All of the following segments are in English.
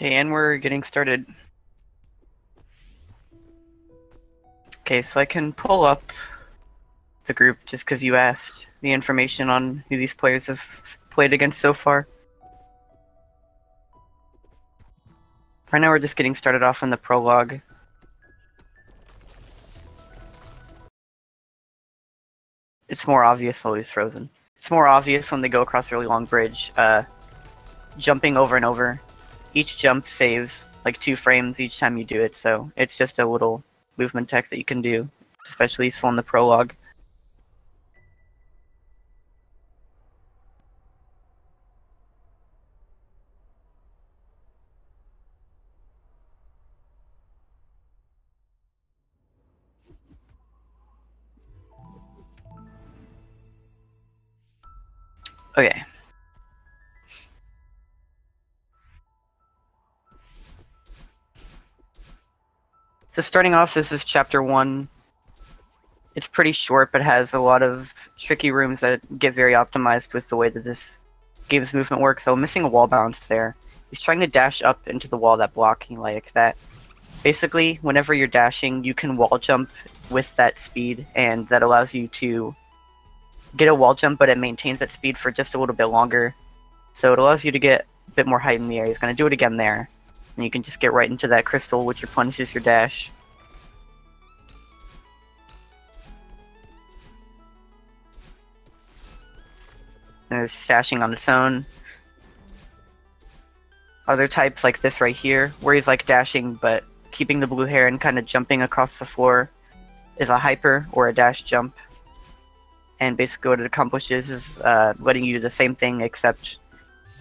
Okay, and we're getting started. Okay, so I can pull up the group just because you asked the information on who these players have played against so far. Right now we're just getting started off in the prologue. It's more obvious while he's frozen. It's more obvious when they go across a really long bridge, jumping over and over. Each jump saves like 2 frames each time you do it, so it's just a little movement tech that you can do, especially so in the prologue. Okay. So starting off, this is chapter 1. It's pretty short, but has a lot of tricky rooms that get very optimized with the way that this game's movement works. So I'm missing a wall bounce there. He's trying to dash up into the wall that blocking like that. Basically, whenever you're dashing, you can wall jump with that speed, and that allows you to get a wall jump, but it maintains that speed for just a little bit longer. So it allows you to get a bit more height in the air. He's going to do it again there. And you can just get right into that crystal, which replenishes your dash. And there's dashing on its own. Other types like this right here, where he's like dashing but keeping the blue hair and kind of jumping across the floor, is a hyper or a dash jump. And basically what it accomplishes is letting you do the same thing except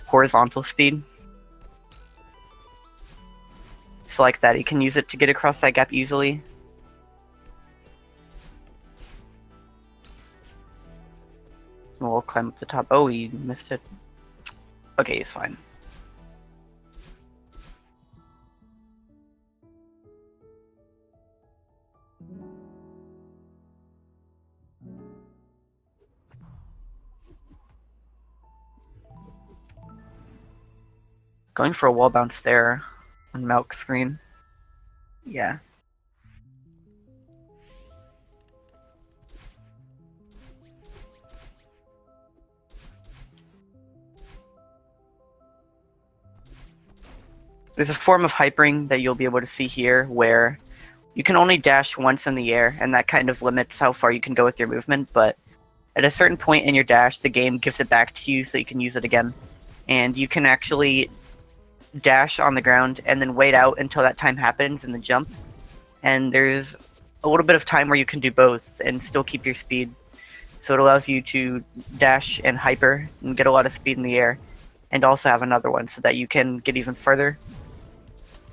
horizontal speed. So like that, you can use it to get across that gap easily. We'll climb up the top. Oh, he missed it. Okay, he's fine. Going for a wall bounce there on Malk's screen. Yeah. There's a form of hypering that you'll be able to see here where you can only dash once in the air, and that kind of limits how far you can go with your movement, but at a certain point in your dash, the game gives it back to you so you can use it again. And you can actually dash on the ground and then wait out until that time happens in the jump. And there's a little bit of time where you can do both and still keep your speed. So it allows you to dash and hyper and get a lot of speed in the air, and also have another one so that you can get even further.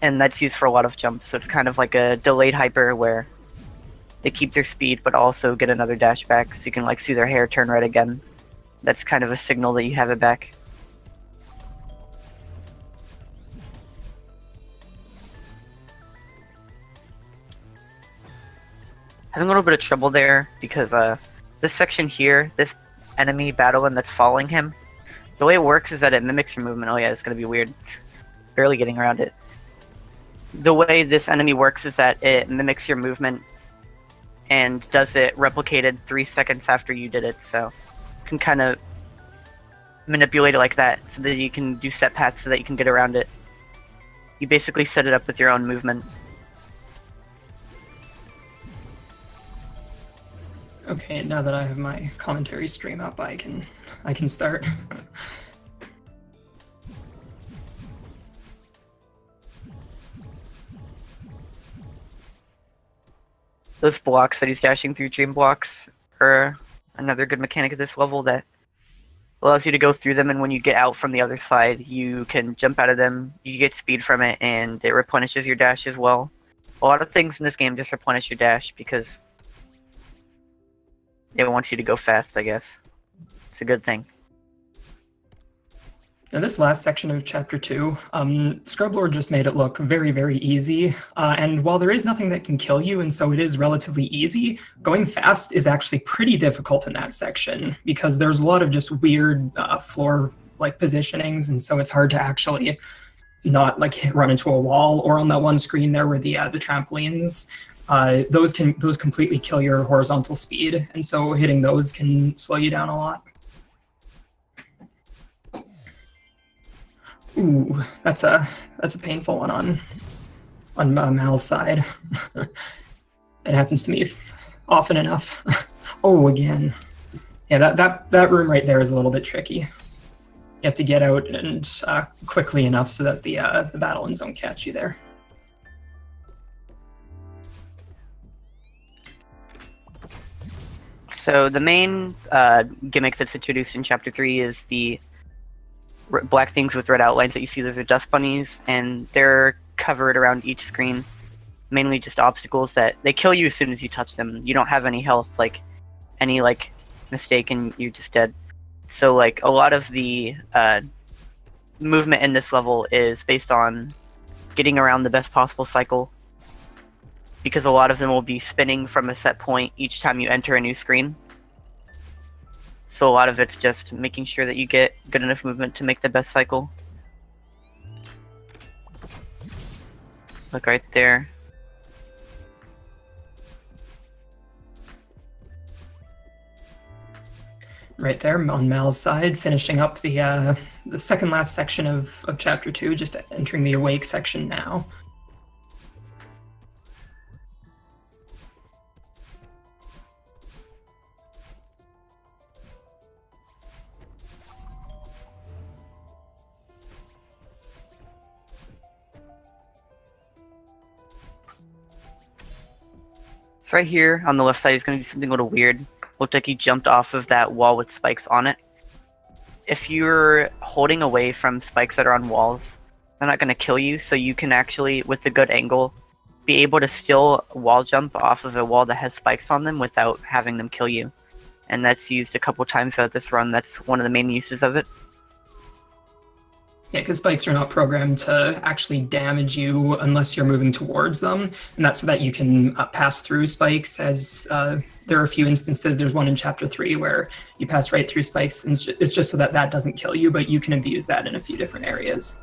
And that's used for a lot of jumps, so it's kind of like a delayed hyper where they keep their speed but also get another dash back, so you can like see their hair turn red again. That's kind of a signal that you have it back. Having a little bit of trouble there because this section here, this enemy battling that's following him, the way it works is that it mimics your movement. Oh yeah, it's gonna be weird. Barely getting around it. The way this enemy works is that it mimics your movement and does it replicated 3 seconds after you did it, so you can kind of manipulate it like that so that you can do set paths so that you can get around it. You basically set it up with your own movement. Okay, now that I have my commentary stream up, I can start. Those blocks that he's dashing through, dream blocks, are another good mechanic at this level that allows you to go through them, and when you get out from the other side, you can jump out of them, you get speed from it, and it replenishes your dash as well. A lot of things in this game just replenish your dash because it wants you to go fast, I guess. It's a good thing. Now this last section of Chapter 2, Scrublord just made it look very, very easy, and while there is nothing that can kill you, and so it is relatively easy, going fast is actually pretty difficult in that section, because there's a lot of just weird floor-like positionings, and so it's hard to actually not like run into a wall, or on that one screen there where the trampolines, those completely kill your horizontal speed, and so hitting those can slow you down a lot. Ooh, that's a painful one on Mal's side. It happens to me often enough. Oh, again. Yeah, that room right there is a little bit tricky. You have to get out and quickly enough so that the Battleons don't catch you there. So the main gimmick that's introduced in Chapter 3 is the black things with red outlines that you see. Those are dust bunnies, and they're covered around each screen. Mainly just obstacles that they kill you as soon as you touch them. You don't have any health, like any mistake and you're just dead. So like a lot of the movement in this level is based on getting around the best possible cycle, because a lot of them will be spinning from a set point each time you enter a new screen. So a lot of it's just making sure that you get good enough movement to make the best cycle. Look right there. Right there on Mal's side, finishing up the second last section of Chapter 2, just entering the Awake section now. So right here on the left side is going to be something a little weird. Looked like he jumped off of that wall with spikes on it. If you're holding away from spikes that are on walls, they're not going to kill you, so you can actually, with a good angle, be able to still wall jump off of a wall that has spikes on them without having them kill you. And that's used a couple times throughout this run. That's one of the main uses of it. Yeah, because spikes are not programmed to actually damage you unless you're moving towards them, and that's so that you can pass through spikes, as there are a few instances. There's one in Chapter 3 where you pass right through spikes, and it's just so that that doesn't kill you, but you can abuse that in a few different areas.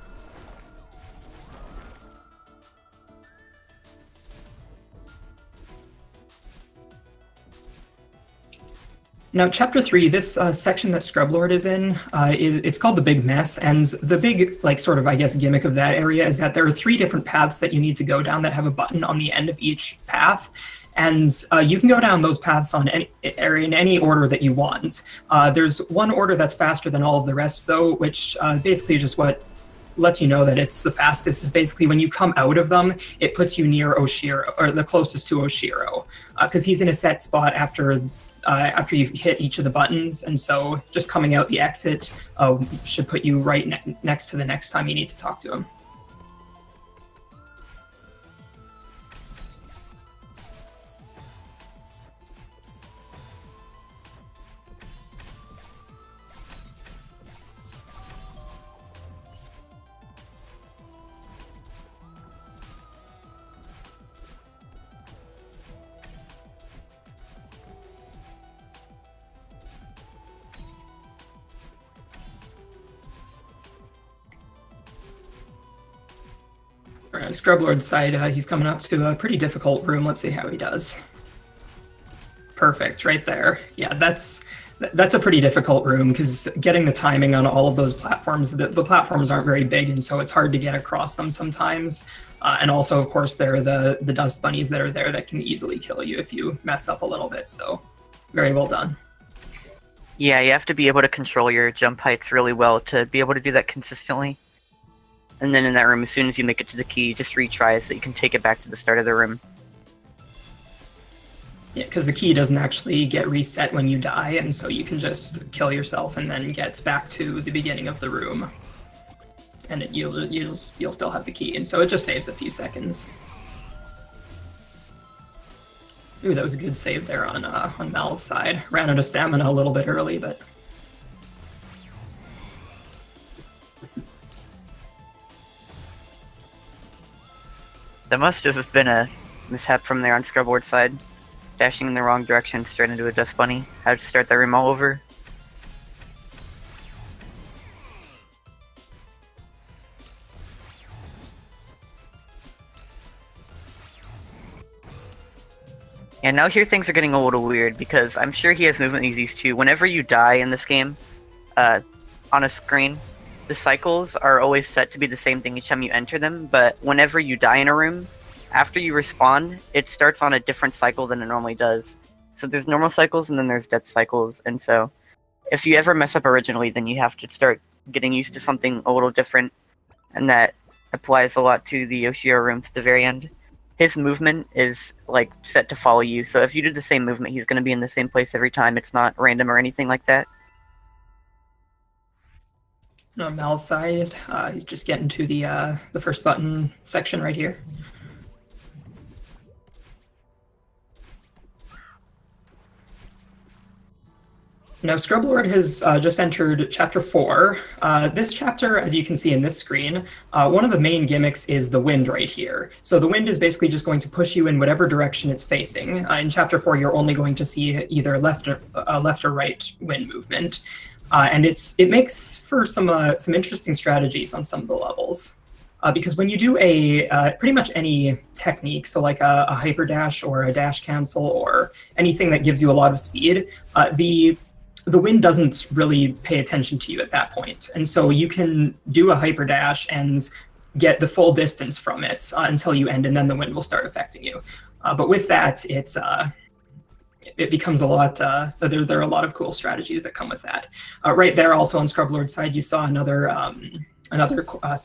Now, Chapter 3, this section that Scrublord is in, it's called the Big Mess, and the big, sort of, I guess, gimmick of that area is that there are 3 different paths that you need to go down that have a button on the end of each path, and you can go down those paths in any order that you want. There's one order that's faster than all of the rest, though, which basically just what lets you know that it's the fastest is basically when you come out of them, it puts you near Oshiro, or the closest to Oshiro, because he's in a set spot after you've hit each of the buttons, and so just coming out the exit should put you right next to the next time you need to talk to him. Scrublord's side, he's coming up to a pretty difficult room. Let's see how he does. Perfect, right there. Yeah, that's a pretty difficult room, because getting the timing on all of those platforms, the platforms aren't very big, and so it's hard to get across them sometimes. And also, of course, there are the dust bunnies that are there that can easily kill you if you mess up a little bit, so very well done. Yeah, you have to be able to control your jump heights really well to be able to do that consistently. And then in that room, as soon as you make it to the key, just retry so that you can take it back to the start of the room. Yeah, because the key doesn't actually get reset when you die, and so you can just kill yourself and then get back to the beginning of the room. And you'll still have the key, and so it just saves a few seconds. Ooh, that was a good save there on Mal's side. Ran out of stamina a little bit early, but... That must have been a mishap from there on Scrublord's side. Dashing in the wrong direction straight into a dust bunny. Had to start that room all over. And now here things are getting a little weird, because I'm sure he has movement easies too. Whenever you die in this game, on a screen, the cycles are always set to be the same thing each time you enter them, but whenever you die in a room, after you respawn, it starts on a different cycle than it normally does. So there's normal cycles and then there's death cycles, and so if you ever mess up originally, then you have to start getting used to something a little different, and that applies a lot to the Yoshiro room to the very end. His movement is like set to follow you, so if you do the same movement, he's going to be in the same place every time. It's not random or anything like that. On Mal's side, he's just getting to the first button section right here. Now, Scrublord has just entered Chapter 4. This chapter, as you can see in this screen, one of the main gimmicks is the wind right here. So the wind is basically just going to push you in whatever direction it's facing. In Chapter 4, you're only going to see either left or right wind movement. And it makes for some interesting strategies on some of the levels. Because when you do pretty much any technique, so like a hyper dash or a dash cancel or anything that gives you a lot of speed, the wind doesn't really pay attention to you at that point. And so you can do a hyper dash and get the full distance from it until you end, and then the wind will start affecting you. But with that, it becomes a lot, there are a lot of cool strategies that come with that. Right there also on Scrublord's side, you saw another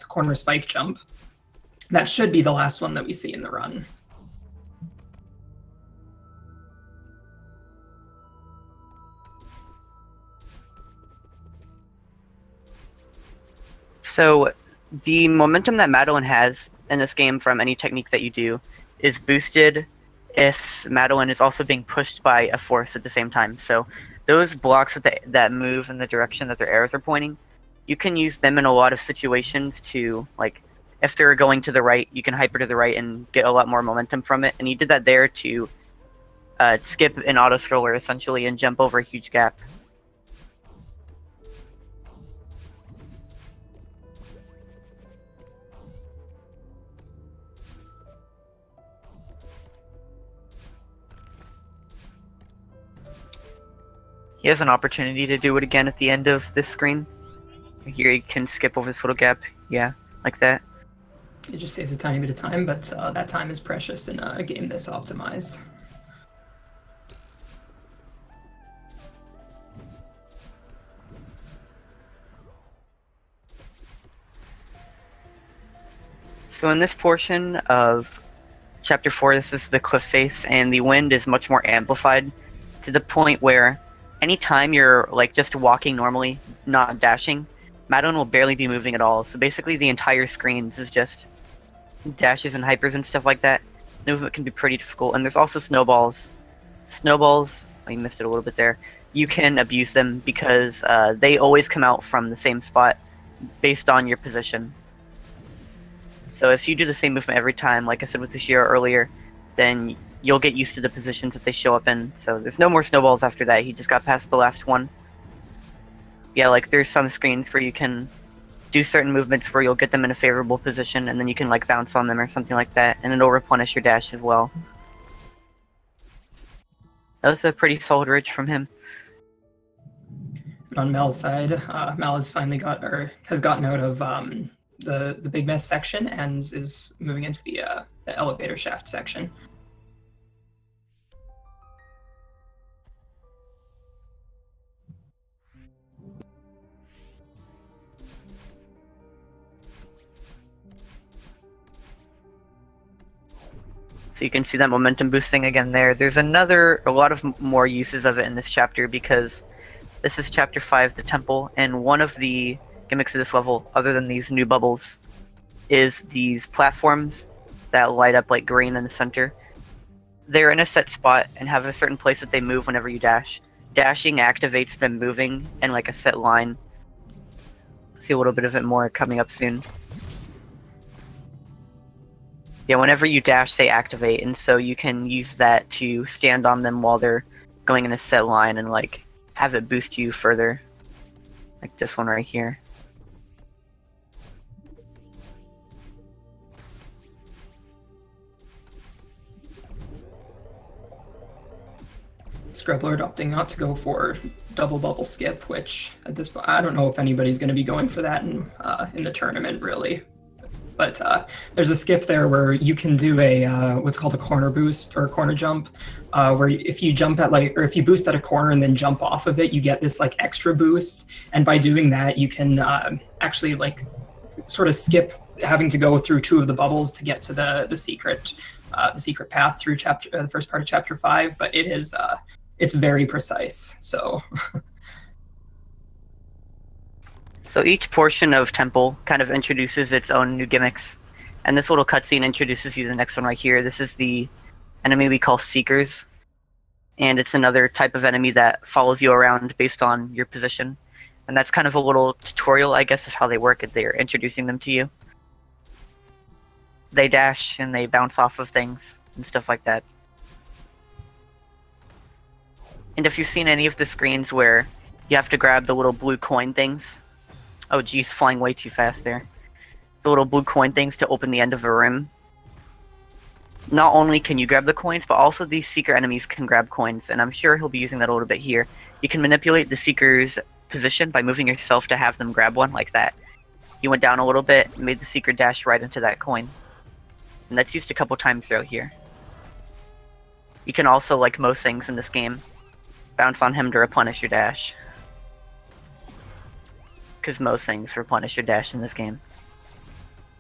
corner spike jump. That should be the last one that we see in the run. So the momentum that Madeline has in this game from any technique that you do is boosted if Madeline is also being pushed by a force at the same time. So those blocks that move in the direction that their arrows are pointing, you can use them in a lot of situations to, like, if they're going to the right, you can hyper to the right and get a lot more momentum from it. And he did that there to skip an auto scroller essentially and jump over a huge gap. He has an opportunity to do it again at the end of this screen. Here he can skip over this little gap. Yeah, like that. It just saves a tiny bit of time, but that time is precious in a game this optimized. So in this portion of Chapter 4, this is the cliff face, and the wind is much more amplified to the point where anytime you're like just walking normally, not dashing, Madeline will barely be moving at all. So basically the entire screen is just dashes and hypers and stuff like that. Movement can be pretty difficult, and there's also snowballs. Snowballs, oh, you missed it a little bit there. You can abuse them because they always come out from the same spot based on your position. So if you do the same movement every time, like I said with the Shiro earlier, then you'll get used to the positions that they show up in. So there's no more snowballs after that. He just got past the last one. Yeah, like there's some screens where you can do certain movements where you'll get them in a favorable position, and then you can like bounce on them or something like that, and it'll replenish your dash as well. That was a pretty solid ridge from him. On Mel's side, Mel has finally has gotten out of the big mess section and is moving into the elevator shaft section. So you can see that momentum boosting again there. There's a lot of more uses of it in this chapter, because this is Chapter 5, the Temple, and one of the gimmicks of this level, other than these new bubbles, is these platforms that light up like green in the center. They're in a set spot and have a certain place that they move whenever you dash. Dashing activates them moving in like a set line. See a little bit of it more coming up soon. Yeah, whenever you dash, they activate, and so you can use that to stand on them while they're going in a set line and like have it boost you further. Like this one right here. Scrublord opting not to go for double bubble skip, which at this point I don't know if anybody's going to be going for that in the tournament really. But there's a skip there where you can do a what's called a corner boost or a corner jump, where if you jump at or if you boost at a corner and then jump off of it, you get this like extra boost. And by doing that, you can actually like sort of skip having to go through 2 of the bubbles to get to the secret path through the first part of chapter 5. But it is it's very precise. So. So each portion of Temple kind of introduces its own new gimmicks, and this little cutscene introduces you to the next one right here. This is the enemy we call Seekers, and it's another type of enemy that follows you around based on your position, and that's kind of a little tutorial, I guess, of how they work. They're introducing them to you. They dash and they bounce off of things and stuff like that. And if you've seen any of the screens where you have to grab the little blue coin things, oh geez, flying way too fast there. The little blue coin things to open the end of a room. Not only can you grab the coins, but also these Seeker enemies can grab coins, and I'm sure he'll be using that a little bit here. You can manipulate the Seeker's position by moving yourself to have them grab one, like that. You went down a little bit, and made the Seeker dash right into that coin. And that's used a couple times throughout here. You can also, like most things in this game, bounce on him to replenish your dash. Because most things replenish your dash in this game.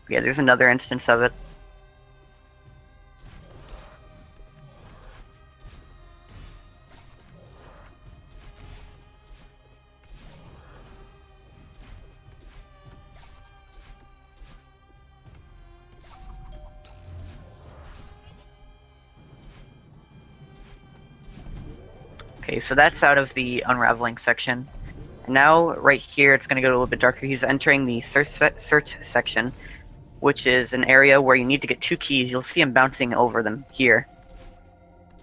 Yeah, there's another instance of it. Okay, so that's out of the unraveling section. Now, right here, it's going to go a little bit darker. He's entering the search section, which is an area where you need to get 2 keys. You'll see him bouncing over them here.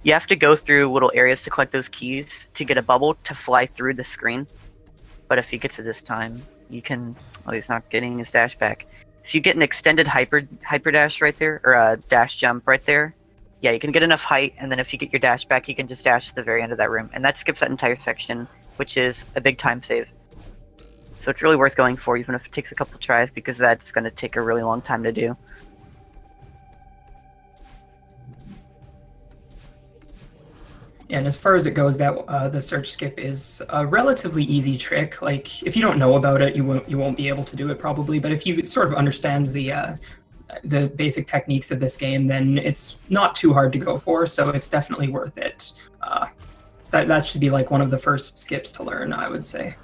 You have to go through little areas to collect those keys to get a bubble to fly through the screen. But if you get to this time, you can... Oh, he's not getting his dash back. If you get an extended hyper dash right there, or a dash jump right there, yeah, you can get enough height, and then if you get your dash back, you can just dash to the very end of that room. And that skips that entire section, which is a big time save. So it's really worth going for, even if it takes a couple tries, because that's going to take a really long time to do. And as far as it goes, that the search skip is a relatively easy trick. Like, if you don't know about it, you won't be able to do it probably. But if you sort of understand the basic techniques of this game, then it's not too hard to go for. So it's definitely worth it. That should be like one of the first skips to learn, I would say.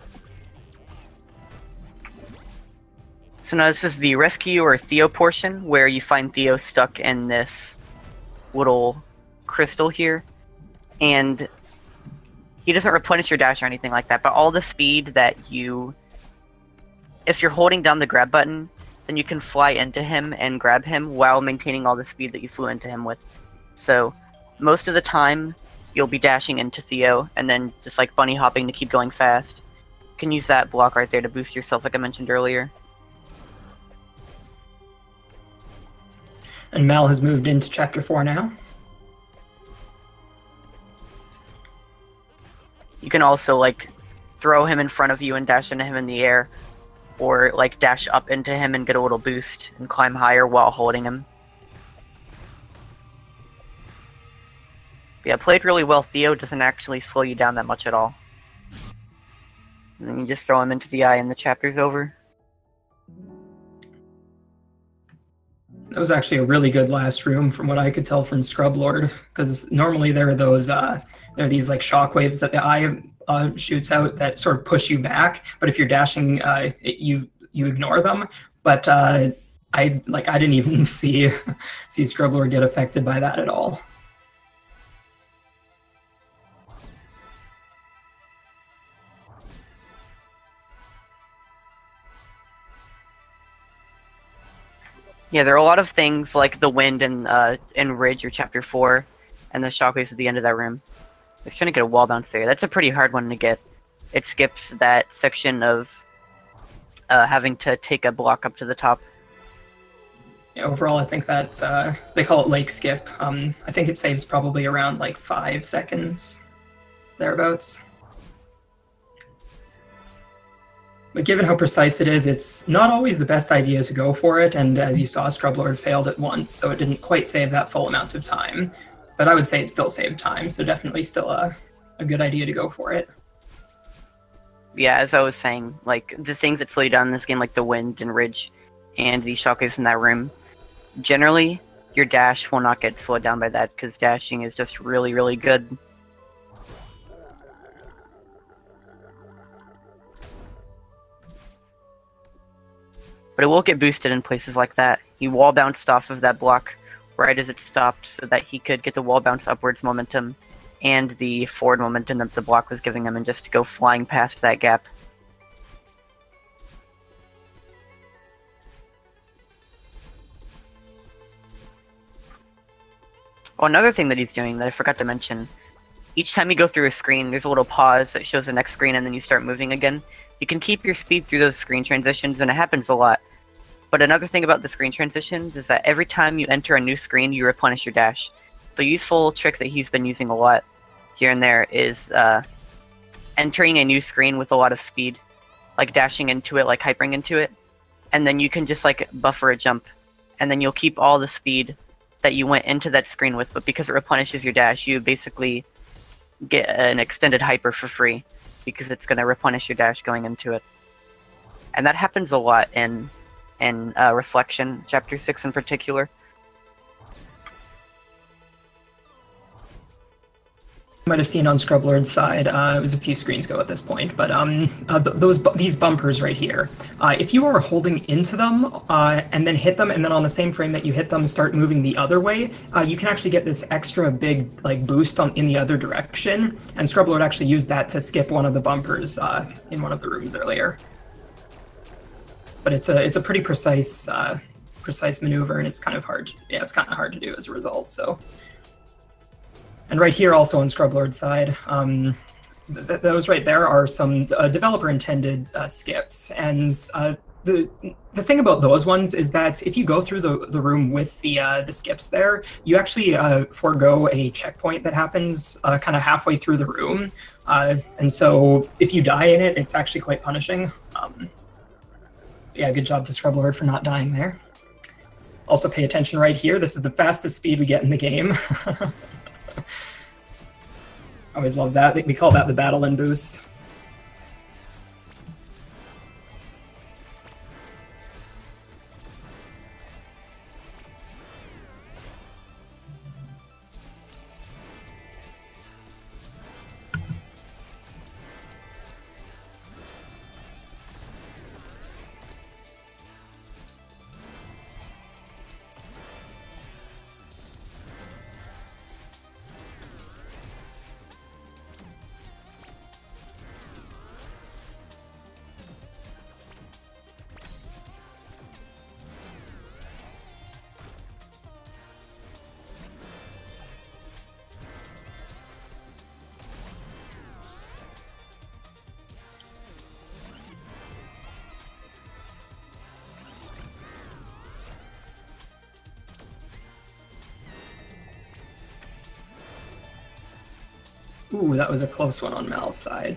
So now this is the rescue or Theo portion, where you find Theo stuck in this little crystal here. And he doesn't replenish your dash or anything like that, but all the speed that you... If you're holding down the grab button, then you can fly into him and grab him while maintaining all the speed that you flew into him with. So most of the time, you'll be dashing into Theo, and then just like bunny hopping to keep going fast. You can use that block right there to boost yourself, like I mentioned earlier. And Mal has moved into Chapter 4 now. You can also, like, throw him in front of you and dash into him in the air. Or, like, dash up into him and get a little boost and climb higher while holding him. But yeah, played really well. Theo doesn't actually slow you down that much at all. And then you just throw him into the eye and the chapter's over. That was actually a really good last room from what I could tell from Scrublord, because normally there are those there are these like shockwaves that the eye shoots out that sort of push you back, but if you're dashing, you ignore them. But I didn't even see Scrublord get affected by that at all. Yeah, there are a lot of things like the wind and Ridge or Chapter 4, and the shockwaves at the end of that room. I was trying to get a wall bounce there. That's a pretty hard one to get. It skips that section of having to take a block up to the top. Yeah, overall, I think that's they call it lake skip. I think it saves probably around like 5 seconds. thereabouts. But given how precise it is, it's not always the best idea to go for it, and as you saw, Scrublord failed it once, so it didn't quite save that full amount of time. But I would say it still saved time, so definitely still a good idea to go for it. Yeah, as I was saying, like, the things that slow you down in this game, like the wind and ridge and the shockwaves in that room, generally, your dash will not get slowed down by that, because dashing is just really, really good. But it will get boosted in places like that. He wall bounced off of that block right as it stopped so that he could get the wall bounce upwards momentum and the forward momentum that the block was giving him and just go flying past that gap. Oh, another thing that he's doing that I forgot to mention, each time you go through a screen, there's a little pause that shows the next screen and then you start moving again. You can keep your speed through those screen transitions, and it happens a lot. But another thing about the screen transitions is that every time you enter a new screen, you replenish your dash. The useful trick that he's been using a lot here and there is entering a new screen with a lot of speed, like dashing into it, like hypering into it, and then you can just like buffer a jump, and then you'll keep all the speed that you went into that screen with, but because it replenishes your dash, you basically get an extended hyper for free, because it's going to replenish your dash going into it. And that happens a lot in Reflection, Chapter 6 in particular. You might have seen on Scrublord's side, it was a few screens ago at this point, but these bumpers right here, if you are holding into them and then hit them, and then on the same frame that you hit them start moving the other way, you can actually get this extra big like boost in the other direction, and Scrublord actually used that to skip one of the bumpers in one of the rooms earlier. But it's a pretty precise maneuver, and it's kind of hard. Yeah, it's kind of hard to do as a result. So. And right here, also on Scrublord's side, those right there are some developer-intended skips. And the thing about those ones is that if you go through the room with the skips there, you actually forego a checkpoint that happens kind of halfway through the room. And so if you die in it, it's actually quite punishing. Yeah, good job to Scrublord for not dying there. Also pay attention right here. This is the fastest speed we get in the game. I always love that. We call that the battle and boost. Ooh, that was a close one on Mal's side.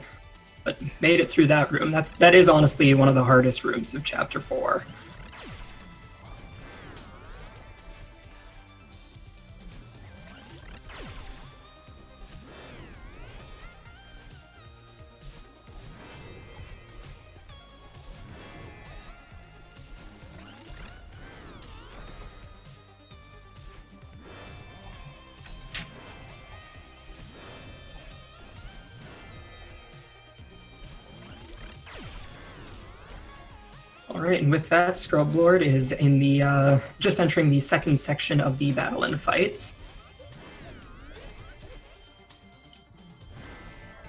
But made it through that room. That is honestly one of the hardest rooms of Chapter 4. Alright, and with that, Scrublord is in the just entering the second section of the battle and fights.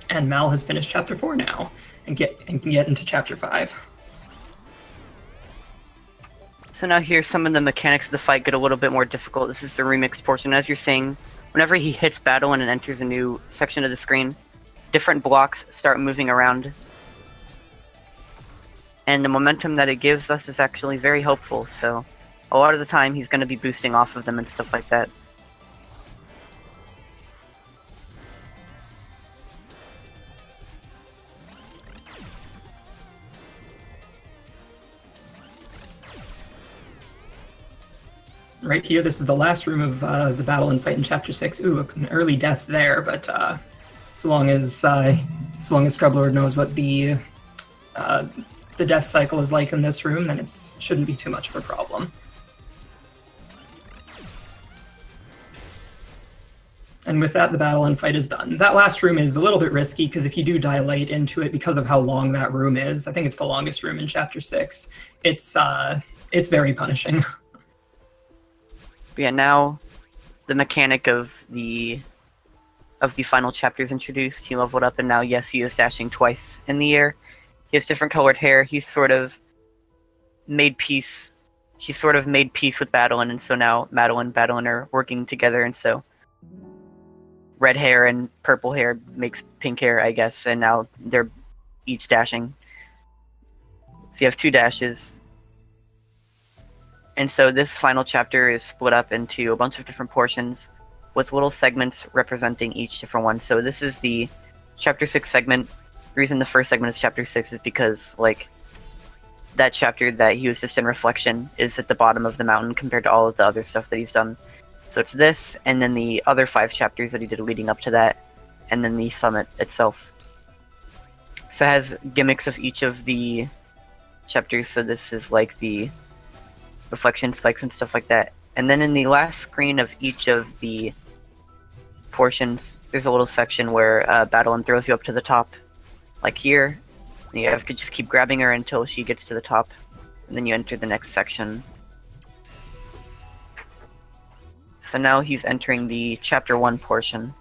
And Mal has finished Chapter 4 now, and can get into Chapter 5. So now here, some of the mechanics of the fight get a little bit more difficult. This is the remixed portion. As you're seeing, whenever he hits battle and enters a new section of the screen, different blocks start moving around. And the momentum that it gives us is actually very helpful, so a lot of the time he's going to be boosting off of them and stuff like that. right here, this is the last room of the battle and fight in Chapter 6. Ooh, an early death there, but so long as Scrublord knows what the death cycle is like in this room, then it shouldn't be too much of a problem. And with that, the battle and fight is done. That last room is a little bit risky, because if you do dilate into it because of how long that room is, I think it's the longest room in Chapter 6, it's very punishing. Yeah, now the mechanic of the final chapter is introduced. He leveled up, and now, yes, he is dashing twice in the air. He has different colored hair. He's sort of made peace. She's sort of made peace with Madeline, and so now Madeline and Madeline are working together, and so red hair and purple hair makes pink hair, I guess, and now they're each dashing. So you have 2 dashes. And so this final chapter is split up into a bunch of different portions with little segments representing each different one. So this is the Chapter 6 segment. The reason the first segment is Chapter 6 is because, like, that chapter that he was just in reflection is at the bottom of the mountain compared to all of the other stuff that he's done. So it's this, and then the other 5 chapters that he did leading up to that, and then the summit itself. So it has gimmicks of each of the chapters, so this is like the reflection spikes and stuff like that. And then in the last screen of each of the portions, there's a little section where Madeline throws you up to the top, like here. And you have to just keep grabbing her until she gets to the top, and then you enter the next section. So now he's entering the Chapter 1 portion.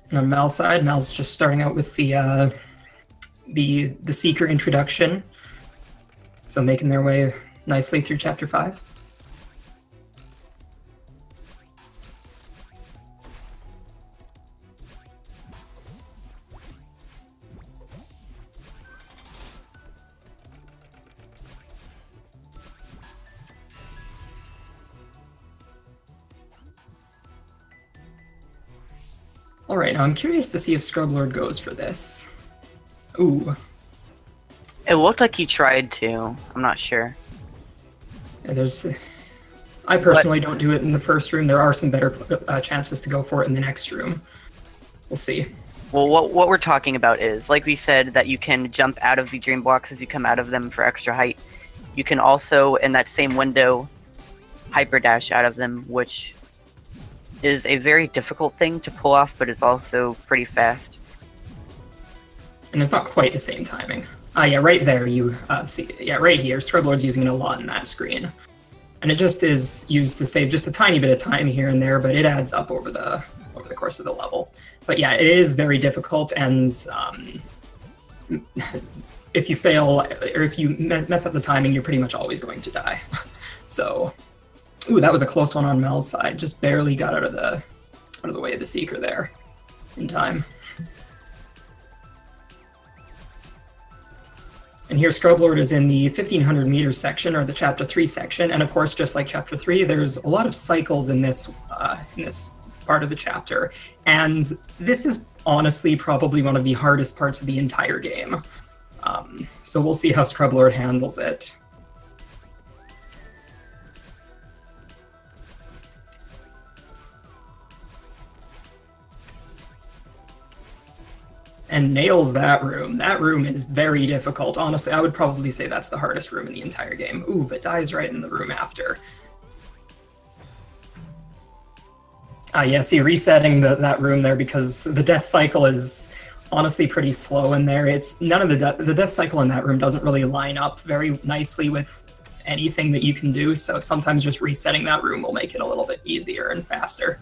And on Mal's side, Mal's just starting out with the Seeker introduction, so making their way nicely through Chapter 5. Alright, now I'm curious to see if Scrublord goes for this. Ooh. It looked like he tried to. I'm not sure. Yeah, I personally don't do it in the first room. There are some better chances to go for it in the next room. We'll see. Well, what we're talking about is, like we said, that you can jump out of the dream blocks as you come out of them for extra height. You can also, in that same window, hyper dash out of them, which is a very difficult thing to pull off, but it's also pretty fast. And it's not quite the same timing. Yeah, right there you see, yeah, right here, Scrublord's using it a lot in that screen. And it just is used to save just a tiny bit of time here and there, but it adds up over the course of the level. But yeah, it is very difficult, and if you fail, or if you mess up the timing, you're pretty much always going to die. So, ooh, that was a close one on Mel's side. Just barely got out of the way of the Seeker there in time. And here Scrublord is in the 1500 meters section, or the Chapter 3 section, and of course, just like Chapter 3, there's a lot of cycles in this part of the chapter, and this is honestly probably one of the hardest parts of the entire game. So we'll see how Scrublord handles it. And nails that room. That room is very difficult. Honestly, I would probably say that's the hardest room in the entire game. Ooh, but dies right in the room after. Yeah, see, resetting that room there, because the death cycle is honestly pretty slow in there. It's none of the death cycle in that room doesn't really line up very nicely with anything that you can do, so sometimes just resetting that room will make it a little bit easier and faster.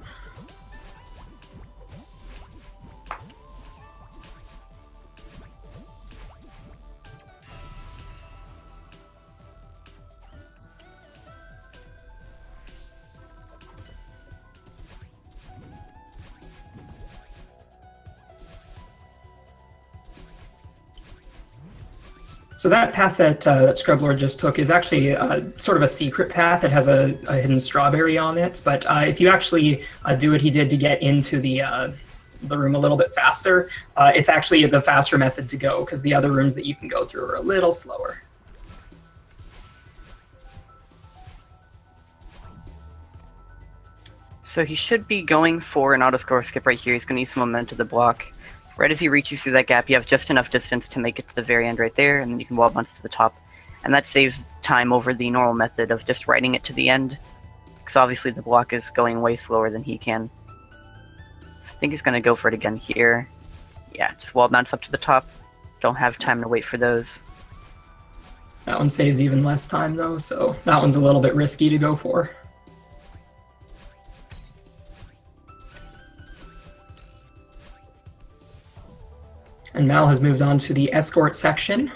So that path that Scrublord just took is actually sort of a secret path. It has a hidden strawberry on it, but if you actually do what he did to get into the room a little bit faster, it's actually the faster method to go, because the other rooms that you can go through are a little slower. So he should be going for an auto-score skip right here. He's going to use some momentum to block. Right as he reaches through that gap, you have just enough distance to make it to the very end right there, and then you can wall bounce to the top. And that saves time over the normal method of just riding it to the end, because obviously the block is going way slower than he can. So I think he's going to go for it again here. Yeah, just wall bounce up to the top. Don't have time to wait for those. That one saves even less time, though, so that one's a little bit risky to go for. And Mal has moved on to the escort section.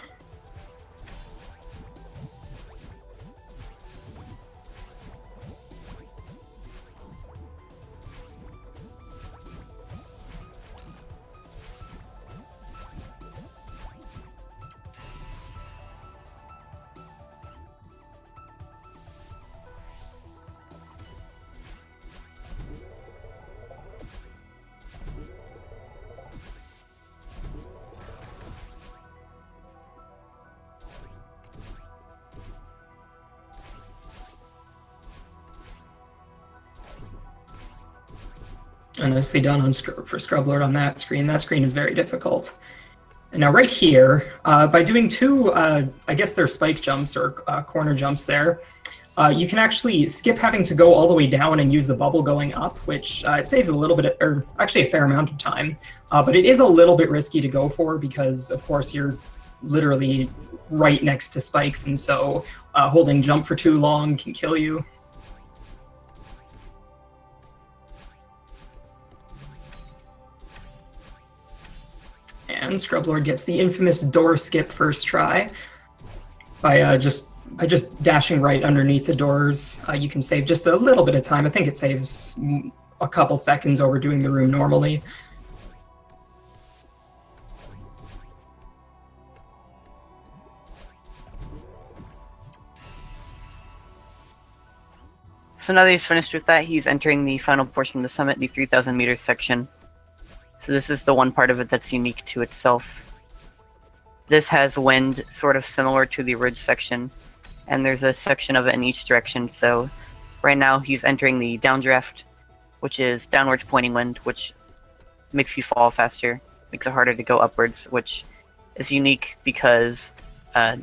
And nicely done on for Scrublord on that screen. That screen is very difficult. And now right here, by doing two, I guess they're spike jumps or corner jumps there, you can actually skip having to go all the way down and use the bubble going up, which it saves a little bit, or actually a fair amount of time. But it is a little bit risky to go for because, of course, you're literally right next to spikes, and so holding jump for too long can kill you. And Scrublord gets the infamous door skip first try by just dashing right underneath the doors. You can save just a little bit of time. I think it saves a couple seconds over doing the room normally. So now that he's finished with that, he's entering the final portion of the summit, the 3,000 meters section. So this is the one part of it that's unique to itself. This has wind sort of similar to the ridge section, and there's a section of it in each direction. So right now he's entering the downdraft, which is downwards pointing wind, which makes you fall faster, makes it harder to go upwards, which is unique because,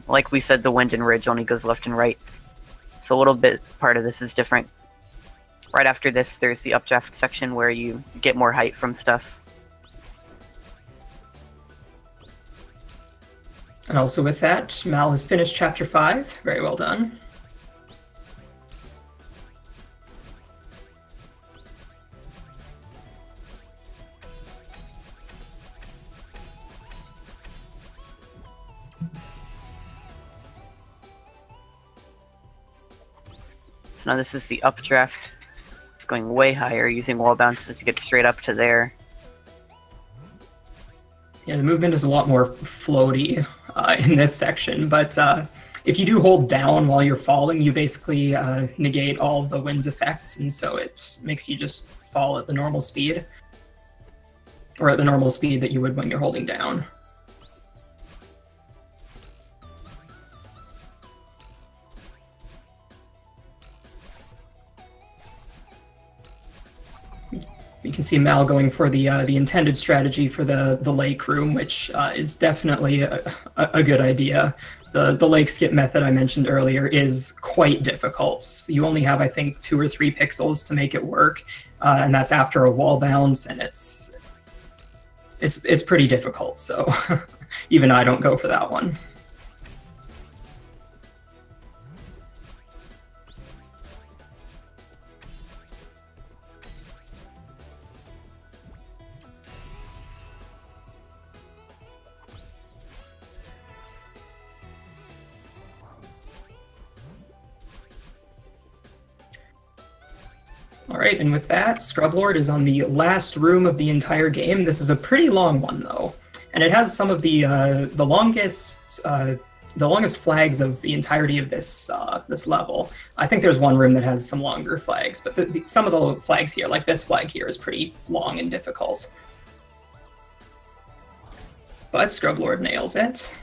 like we said, the wind and ridge only goes left and right. So a little bit part of this is different. Right after this, there's the updraft section where you get more height from stuff. And also with that, Mal has finished Chapter 5. Very well done. So now this is the updraft. It's going way higher using wall bounces to get straight up to there. Yeah, the movement is a lot more floaty in this section, but if you do hold down while you're falling, you basically negate all of the wind's effects, and so it makes you just fall at the normal speed, or at the normal speed that you would when you're holding down. You can see Mal going for the intended strategy for the lake room, which is definitely a good idea. The lake skip method I mentioned earlier is quite difficult. You only have, I think, 2 or 3 pixels to make it work, and that's after a wall bounce, and it's pretty difficult. So even I don't go for that one. Alright, and with that, Scrublord is on the last room of the entire game. This is a pretty long one, though. And it has some of the longest flags of the entirety of this this level. I think there's one room that has some longer flags, but some of the flags here, like this flag here, is pretty long and difficult. But Scrublord nails it.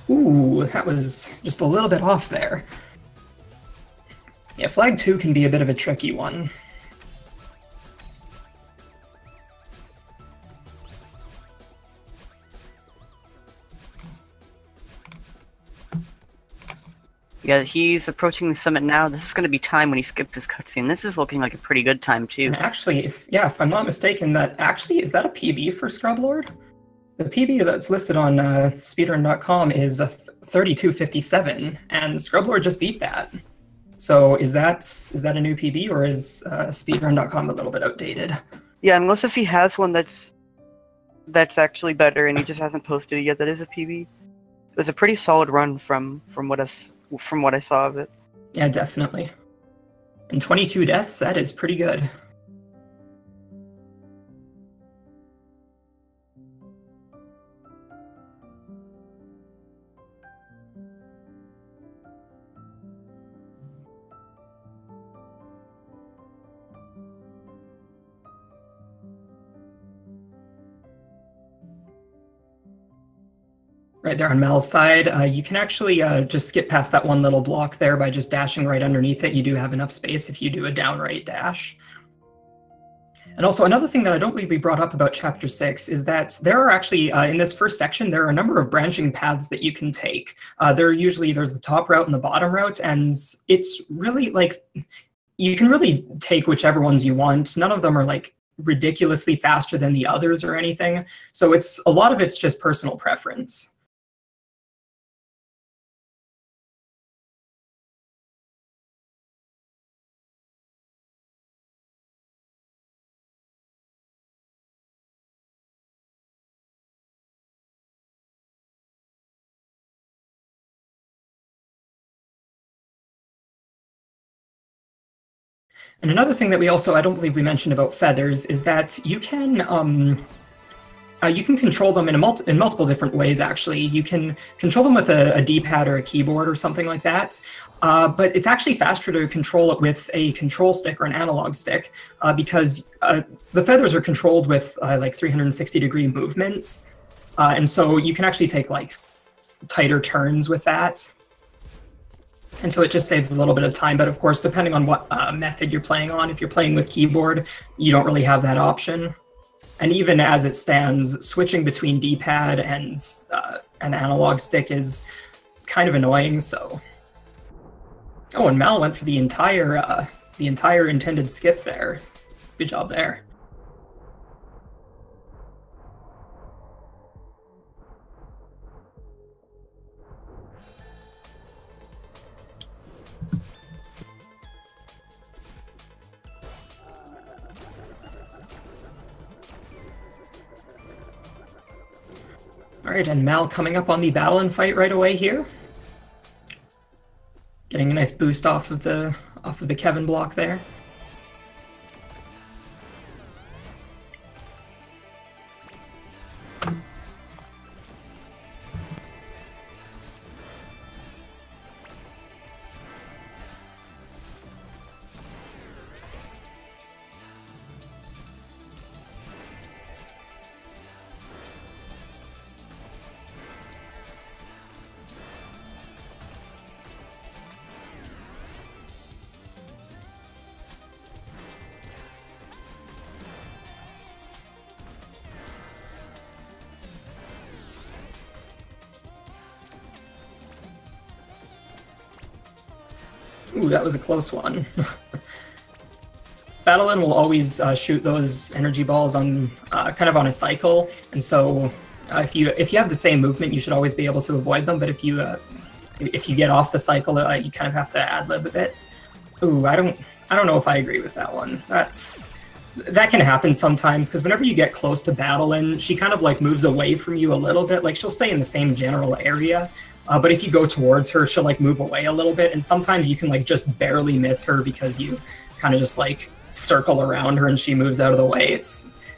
Ooh, that was just a little bit off there. Yeah, flag 2 can be a bit of a tricky one. Yeah, he's approaching the summit now. This is going to be time when he skips his cutscene. This is looking like a pretty good time, too. And actually, if I'm not mistaken, is that a PB for Scrublord? The PB that's listed on speedrun.com is a 32:57, and Scrublord just beat that. So is that a new PB, or is speedrun.com a little bit outdated? Yeah, unless if he has one that's actually better and he just hasn't posted it yet, that is a PB. It was a pretty solid run from what I saw of it. Yeah, definitely. And 22 deaths, that is pretty good. Right there on Mal's side, you can actually just skip past that one little block there by just dashing right underneath it. You do have enough space if you do a downright dash. And also another thing that I don't believe we brought up about Chapter 6 is that there are actually, in this first section, there are a number of branching paths that you can take. There's the top route and the bottom route, and it's really like, you can really take whichever ones you want. None of them are like ridiculously faster than the others or anything. So a lot of it's just personal preference. And another thing that I don't believe we mentioned about feathers is that you can control them in multiple different ways, actually. You can control them with a D-pad or a keyboard or something like that, but it's actually faster to control it with a control stick or an analog stick because the feathers are controlled with like 360-degree movement, and so you can actually take like tighter turns with that. And so it just saves a little bit of time, but of course, depending on what method you're playing on, if you're playing with keyboard, you don't really have that option. And even as it stands, switching between D-pad and an analog stick is kind of annoying, so... Oh, and Mal went for the entire intended skip there. Good job there. Alright, and Mal coming up on the battle and fight right away here. Getting a nice boost off of the Kevin block there. Ooh, that was a close one. Battlein will always shoot those energy balls on kind of on a cycle, and so if you have the same movement, you should always be able to avoid them. But if you get off the cycle, you kind of have to ad-lib a bit. Ooh, I don't know if I agree with that one. That can happen sometimes, because whenever you get close to Battlein, she kind of like moves away from you a little bit. Like she'll stay in the same general area, but if you go towards her, she'll like move away a little bit, and sometimes you can like just barely miss her because you kind of just like circle around her and she moves out of the way.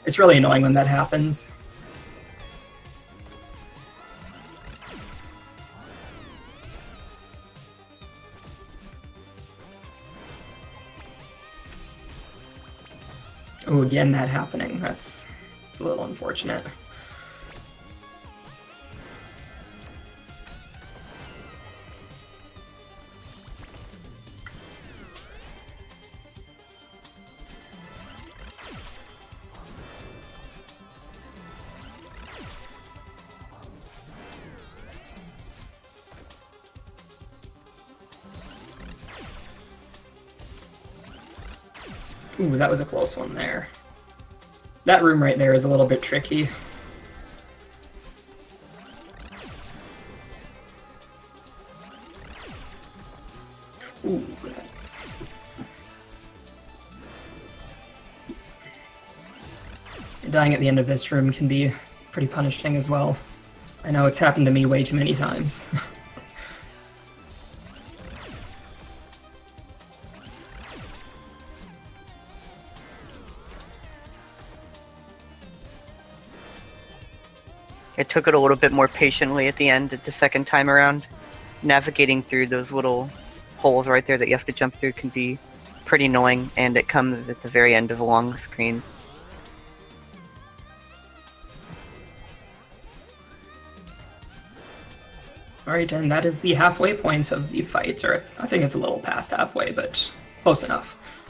It's really annoying when that happens. Oh, again, that happening. It's a little unfortunate. Ooh, that was a close one there. That room right there is a little bit tricky. Ooh, that's... Dying at the end of this room can be pretty punishing as well. I know it's happened to me way too many times. I took it a little bit more patiently at the end, the second time around. Navigating through those little holes right there that you have to jump through can be pretty annoying, and it comes at the very end of a long screen. Alright, and that is the halfway point of the fight, or I think it's a little past halfway, but close enough.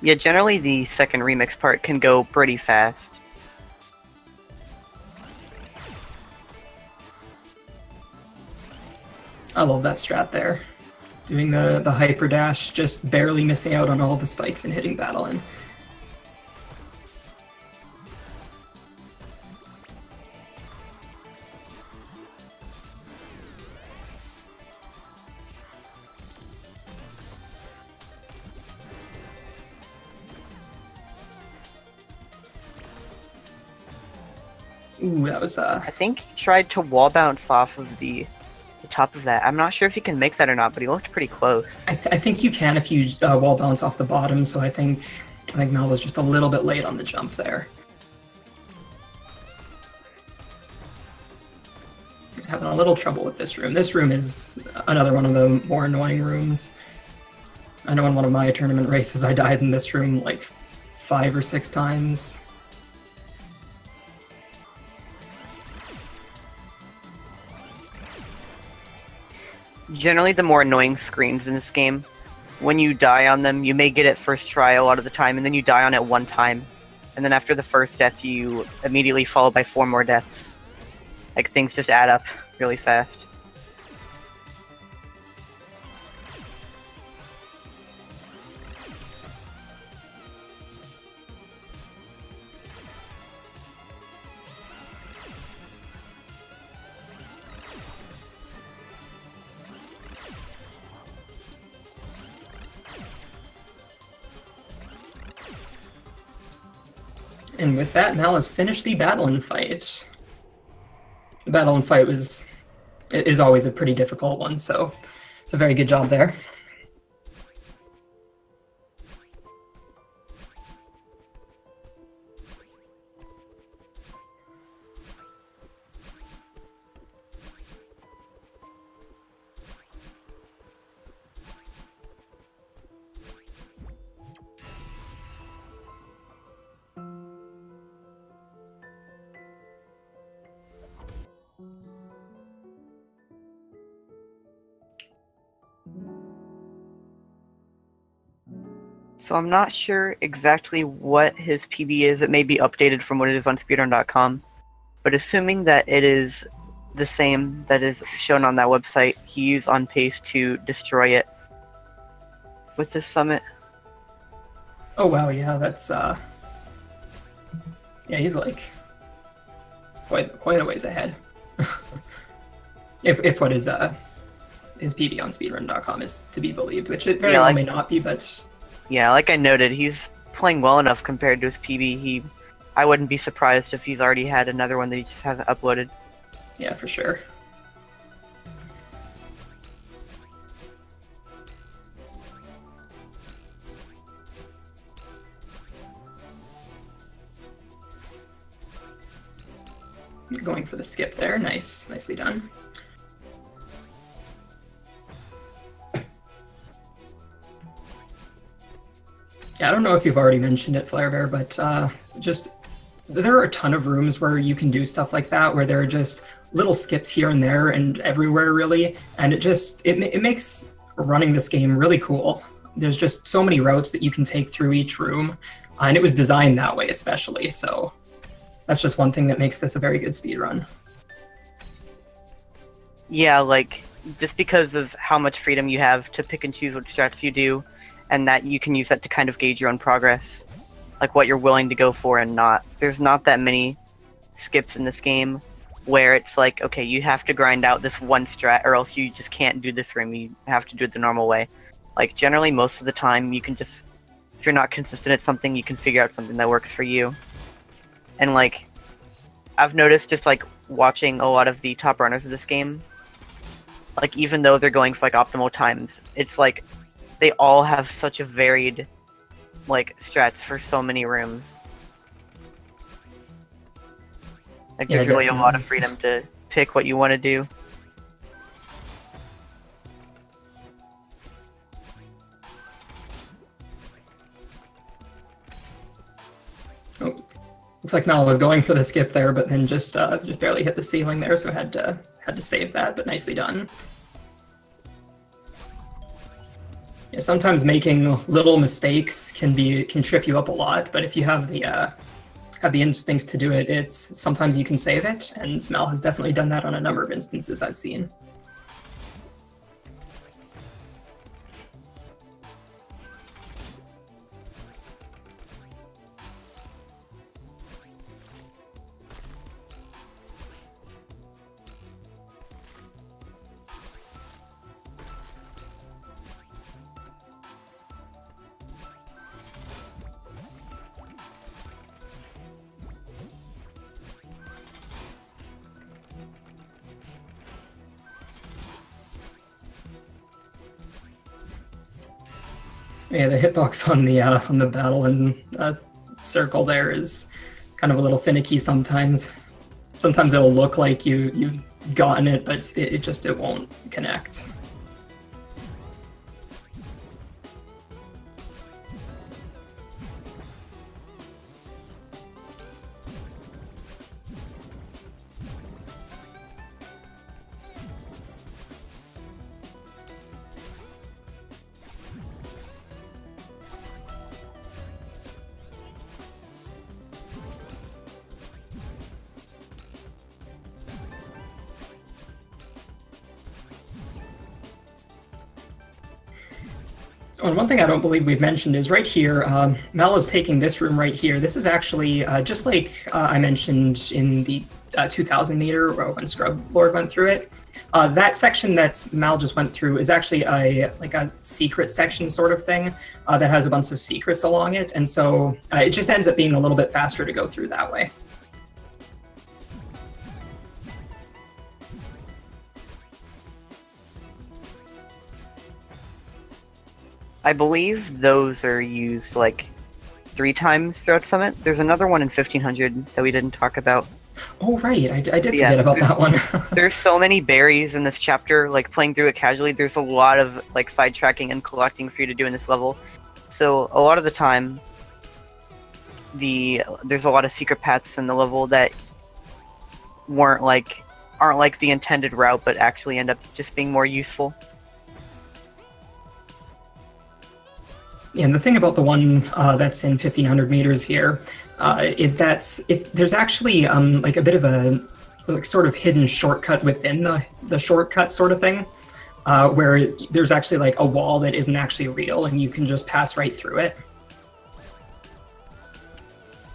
Yeah, generally the second remix part can go pretty fast. I love that strat there. Doing the hyper dash, just barely missing out on all the spikes and hitting Battle-In. Ooh, that was I think he tried to wall bounce off of the top of that. I'm not sure if he can make that or not, but he looked pretty close. I think you can if you wall bounce off the bottom, so I think Mel was just a little bit late on the jump there. Having a little trouble with this room. This room is another one of the more annoying rooms. I know in one of my tournament races I died in this room like 5 or 6 times. Generally, the more annoying screens in this game, when you die on them, you may get it first try a lot of the time, and then you die on it one time. And then after the first death, you immediately followed by 4 more deaths. Like, things just add up really fast. And with that, Mal has finished the Battle-In fight. The Battle-In fight is always a pretty difficult one, so it's a very good job there. So I'm not sure exactly what his PB is. It may be updated from what it is on speedrun.com. But assuming that it is the same that is shown on that website, he's on pace to destroy it with this summit. Oh wow, yeah, that's yeah, he's like quite a ways ahead. if what is his PB on speedrun.com is to be believed, which it very well may not be, but yeah, like I noted, he's playing well enough compared to his PB. I wouldn't be surprised if he's already had another one that he just hasn't uploaded. Yeah, for sure. Going for the skip there. Nice. Nicely done. Yeah, I don't know if you've already mentioned it, Flarebear, but just there are a ton of rooms where you can do stuff like that, where there are just little skips here and there and everywhere, really, and it makes running this game really cool. There's just so many routes that you can take through each room, and it was designed that way especially, so that's just one thing that makes this a very good speedrun. Yeah, like, just because of how much freedom you have to pick and choose what strats you do, and that you can use that to kind of gauge your own progress, like what you're willing to go for and not. There's not that many skips in this game where it's like, okay, you have to grind out this one strat or else you just can't do this room, you have to do it the normal way. Like, generally, most of the time, you can just, if you're not consistent at something, you can figure out something that works for you. And, like, I've noticed just, like, watching a lot of the top runners of this game, like, even though they're going for, like, optimal times, it's like, they all have such a varied, like, strats for so many rooms. Like, there's really a lot of freedom to pick what you want to do. Oh, looks like Mal was going for the skip there, but then just barely hit the ceiling there, so had to save that, but nicely done. Yeah, sometimes making little mistakes can trip you up a lot, but if you have the instincts to do it, sometimes you can save it, and Mal has definitely done that on a number of instances I've seen. Yeah, the hitbox on the battle and circle there is kind of a little finicky sometimes. Sometimes it'll look like you've gotten it, but it won't connect. Oh, and one thing I don't believe we've mentioned is right here, Mal is taking this room right here. This is actually, just like I mentioned in the 2,000 meter when Scrublord went through it, that section that Mal just went through is actually like a secret section sort of thing that has a bunch of secrets along it, and so it just ends up being a little bit faster to go through that way. I believe those are used, like, 3 times throughout Summit. There's another one in 1500 that we didn't talk about. Oh, right. I did forget about that one. There's so many berries in this chapter, like, playing through it casually, there's a lot of, like, sidetracking and collecting for you to do in this level. So, a lot of the time, there's a lot of secret paths in the level that aren't like the intended route, but actually end up just being more useful. And the thing about the one that's in 1500 meters here is that there's actually like a bit of a sort of hidden shortcut within the shortcut sort of thing, where there's actually like a wall that isn't actually real and you can just pass right through it.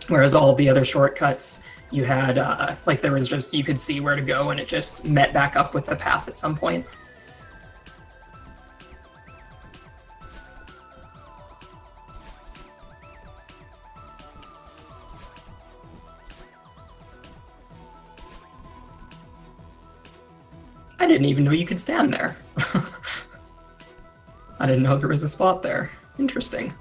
Whereas all the other shortcuts you had, like there was just, you could see where to go and it just met back up with the path at some point. I didn't even know you could stand there. I didn't know there was a spot there. Interesting.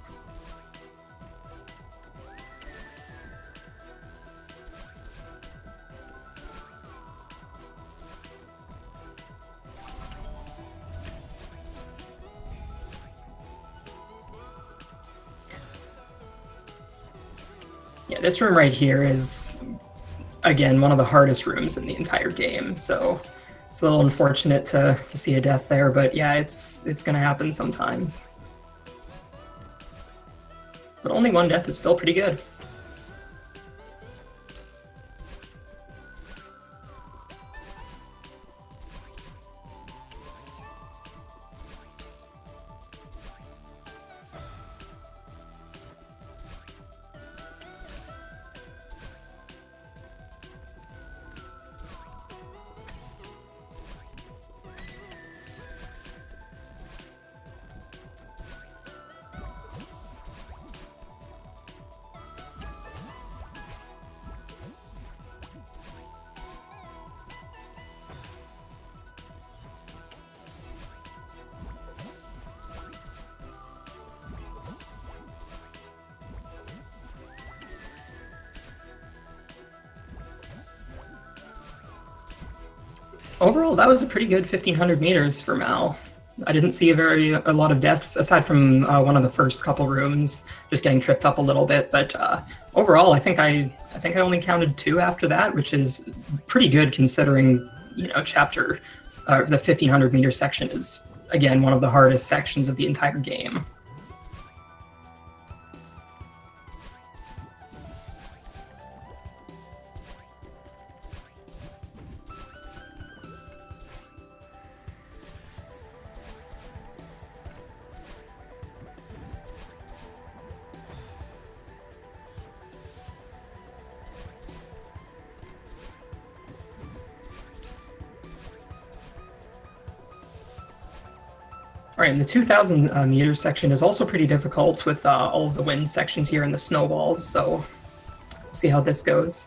Yeah, this room right here is, again, one of the hardest rooms in the entire game, so it's a little unfortunate to see a death there, but yeah, it's going to happen sometimes. But only one death is still pretty good. Overall, that was a pretty good 1,500 meters for Mal. I didn't see a lot of deaths, aside from one of the first couple rooms, just getting tripped up a little bit. But overall, I think I only counted 2 after that, which is pretty good considering, you know, the 1,500 meter section is, again, one of the hardest sections of the entire game. All right, and the 2,000 meter section is also pretty difficult with all of the wind sections here and the snowballs, so we'll see how this goes.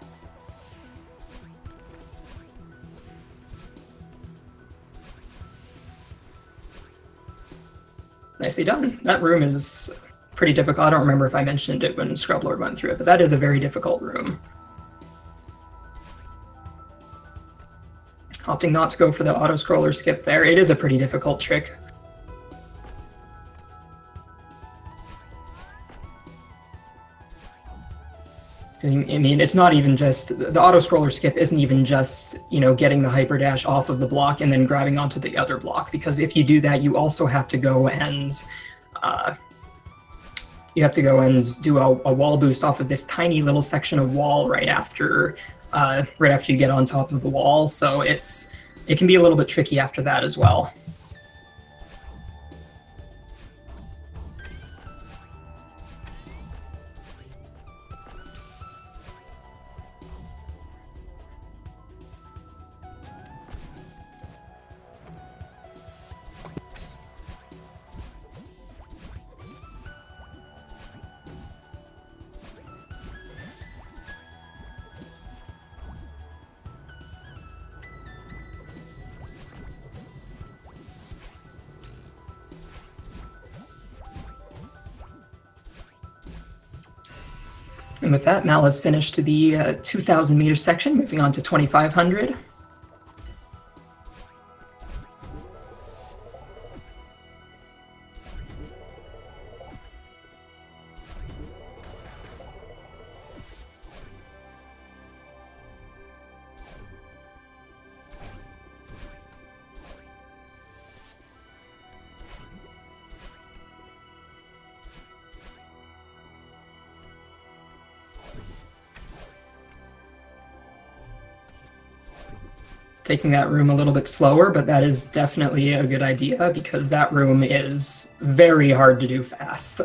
Nicely done. That room is pretty difficult. I don't remember if I mentioned it when Scrublord went through it, but that is a very difficult room. Opting not to go for the auto-scroller skip there. It is a pretty difficult trick. I mean, it's not even just, the auto-scroller skip isn't even just, you know, getting the hyper dash off of the block and then grabbing onto the other block, because if you do that, you also have to go and do a wall boost off of this tiny little section of wall right after you get on top of the wall. So it can be a little bit tricky after that as well. And with that, Mal has finished the 2,000 meter section, moving on to 2,500. Taking that room a little bit slower, but that is definitely a good idea because that room is very hard to do fast.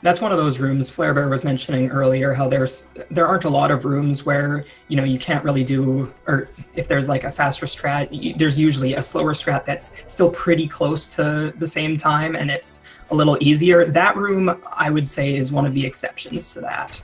That's one of those rooms Flarebear was mentioning earlier, how there aren't a lot of rooms where, you know, you can't really do, or if there's like a faster strat, there's usually a slower strat that's still pretty close to the same time and it's a little easier. That room, I would say, is one of the exceptions to that.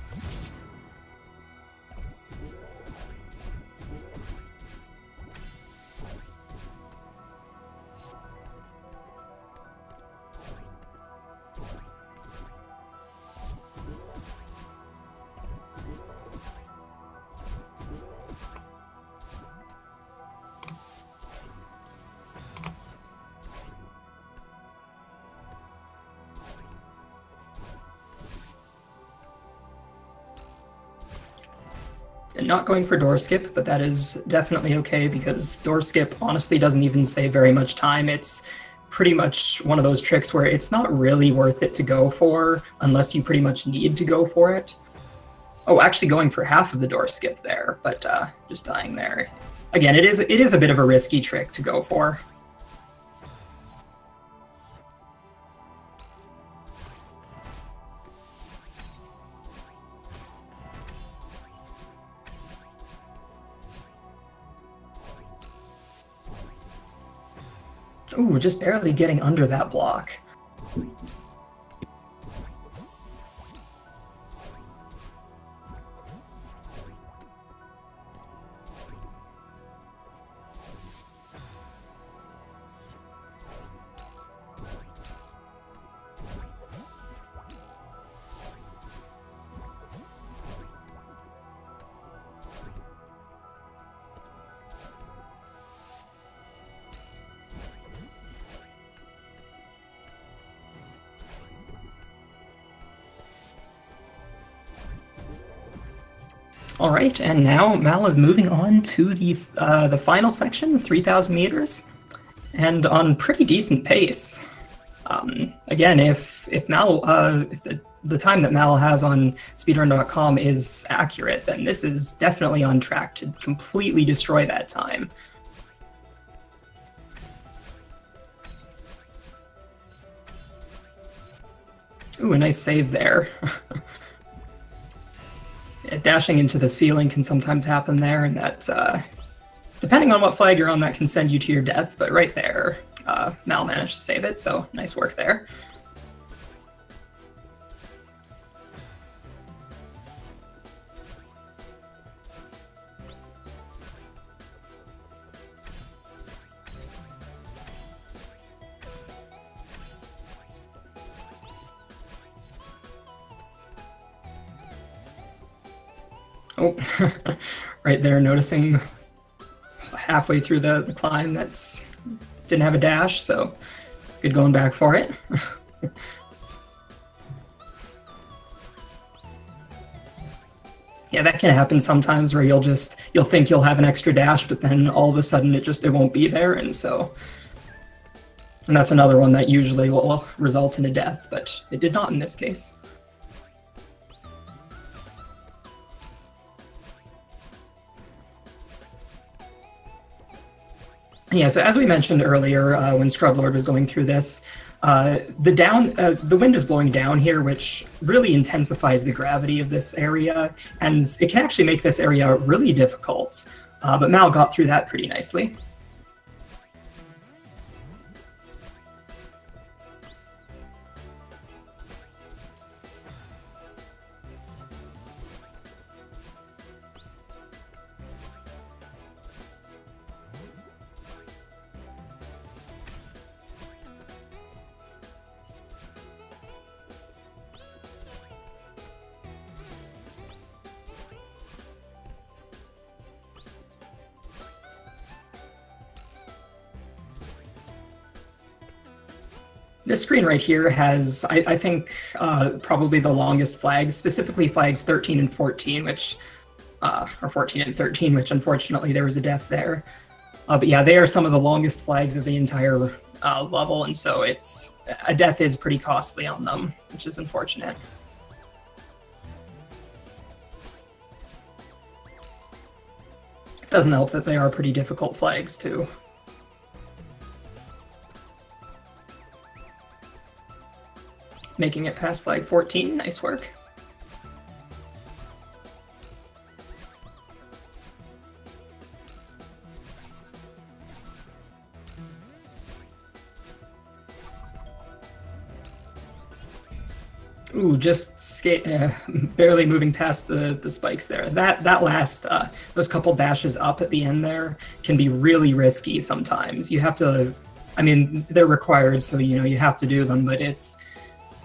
not going for door skip, but that is definitely okay because door skip honestly doesn't even save very much time. It's pretty much one of those tricks where it's not really worth it to go for unless you pretty much need to go for it. Oh, actually going for half of the door skip there, but just dying there. Again, it is a bit of a risky trick to go for. Ooh, just barely getting under that block. All right, and now Mal is moving on to the final section, 3,000 meters, and on pretty decent pace. Again, if Mal if the time that Mal has on speedrun.com is accurate, then this is definitely on track to completely destroy that time. Ooh, a nice save there. Dashing into the ceiling can sometimes happen there, and that, depending on what flag you're on, that can send you to your death, but right there, Mal managed to save it, so nice work there. Oh, right there, noticing halfway through the climb that's didn't have a dash, so good going back for it. Yeah, that can happen sometimes where you'll think you'll have an extra dash, but then all of a sudden it won't be there, and that's another one that usually will result in a death, but it did not in this case. Yeah, so as we mentioned earlier, when Scrublord was going through this, the wind is blowing down here, which really intensifies the gravity of this area, and it can actually make this area really difficult. But Mal got through that pretty nicely. This screen right here has, I think, probably the longest flags, specifically flags 13 and 14, which, or 14 and 13, which unfortunately there was a death there. But yeah, they are some of the longest flags of the entire level, and so a death is pretty costly on them, which is unfortunate. It doesn't help that they are pretty difficult flags, too. Making it past flag 14, nice work. Ooh, just barely moving past the spikes there. That last, those couple dashes up at the end there can be really risky sometimes. You have to, I mean, they're required, so you have to do them, but